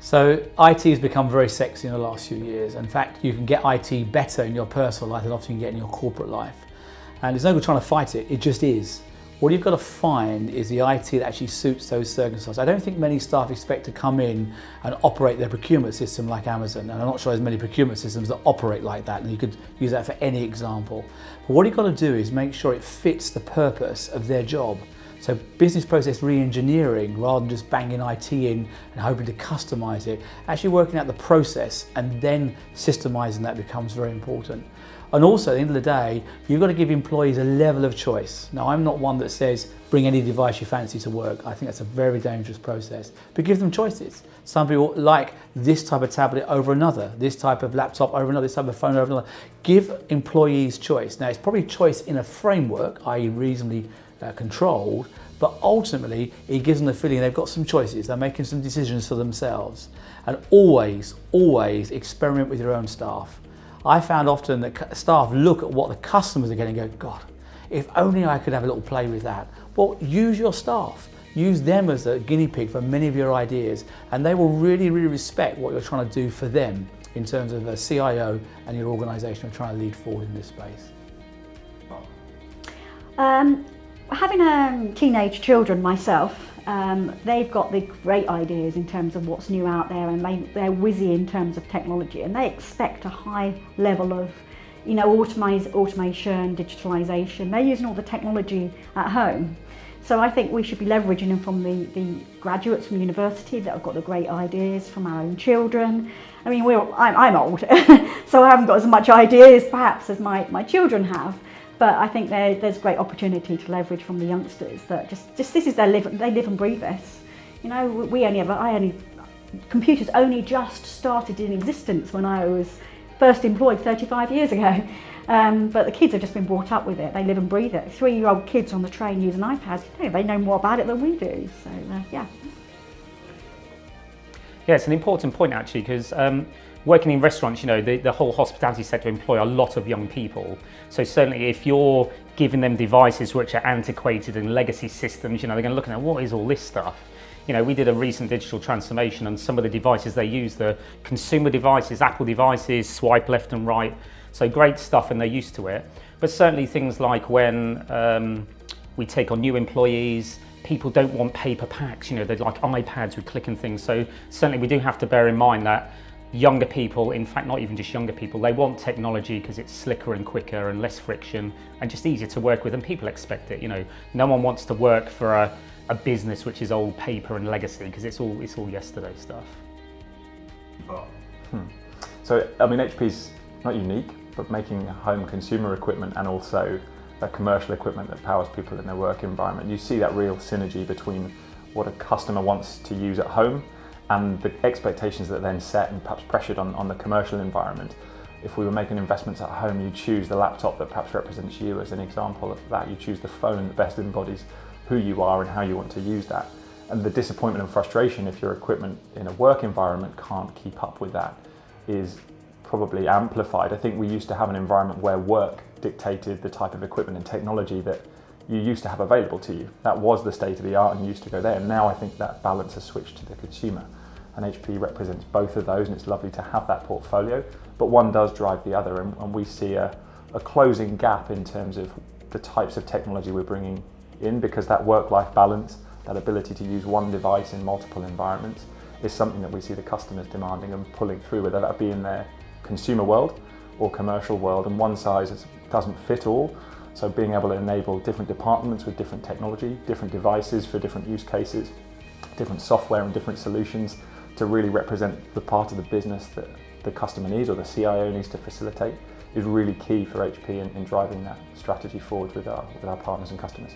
So IT has become very sexy in the last few years. In fact, you can get IT better in your personal life than often you get in your corporate life. And there's no good trying to fight it, it just is. What you've got to find is the IT that actually suits those circumstances. I don't think many staff expect to come in and operate their procurement system like Amazon, and I'm not sure there's many procurement systems that operate like that, and you could use that for any example. But what you've got to do is make sure it fits the purpose of their job. So business process re-engineering, rather than just banging IT in and hoping to customize it, actually working out the process and then systemizing that becomes very important. And also at the end of the day, you've got to give employees a level of choice. Now, I'm not one that says bring any device you fancy to work. I think that's a very dangerous process, but give them choices. Some people like this type of tablet over another, this type of laptop over another, this type of phone over another. Give employees choice. Now, it's probably choice in a framework, i.e. reasonably controlled, but ultimately it gives them the feeling they've got some choices, they're making some decisions for themselves. And always experiment with your own staff. I found often that staff look at what the customers are getting and go, God, if only I could have a little play with that. Well, use your staff. Use them as a guinea pig for many of your ideas, and they will really respect what you're trying to do for them in terms of a CIO and your organisation are trying to lead forward in this space. Having teenage children myself, they've got the great ideas in terms of what's new out there, and they're whizzy in terms of technology, and they expect a high level of, automation, digitalisation. They're using all the technology at home. So I think we should be leveraging them from the graduates from university that have got the great ideas, from our own children. I mean, I'm old, so I haven't got as much ideas perhaps as my children have. But I think there's great opportunity to leverage from the youngsters that just this is they live and breathe this. Computers only just started in existence when I was first employed 35 years ago. But the kids have just been brought up with it. They live and breathe it. 3-year-old kids on the train using iPads, they know more about it than we do. So yeah. Yeah, it's an important point actually, because working in restaurants, the whole hospitality sector employ a lot of young people. So certainly if you're giving them devices which are antiquated and legacy systems, they're going to look at what is all this stuff? We did a recent digital transformation, and some of the devices they use, the consumer devices, Apple devices, swipe left and right. So great stuff, and they're used to it. But certainly things like when we take on new employees, people don't want paper packs, they're like iPads with clicking things. So certainly we do have to bear in mind that younger people, in fact not even just younger people, they want technology because it's slicker and quicker and less friction and just easier to work with, and people expect it. No one wants to work for a business which is old paper and legacy, because it's all yesterday stuff. So I mean, HP's not unique, but making home consumer equipment and also commercial equipment that powers people in their work environment, you see that real synergy between what a customer wants to use at home and the expectations that are then set and perhaps pressured on the commercial environment. If we were making investments at home, you choose the laptop that perhaps represents you as an example of that. You choose the phone that best embodies who you are and how you want to use that. And the disappointment and frustration if your equipment in a work environment can't keep up with that is probably amplified. I think we used to have an environment where work dictated the type of equipment and technology that you used to have available to you. That was the state of the art and used to go there. And now I think that balance has switched to the consumer. And HP represents both of those, and it's lovely to have that portfolio, but one does drive the other, and we see a closing gap in terms of the types of technology we're bringing in, because that work-life balance, that ability to use one device in multiple environments is something that we see the customers demanding and pulling through, whether that be in their consumer world or commercial world, and one size doesn't fit all. So being able to enable different departments with different technology, different devices for different use cases, different software and different solutions to really represent the part of the business that the customer needs or the CIO needs to facilitate is really key for HP in driving that strategy forward with our partners and customers.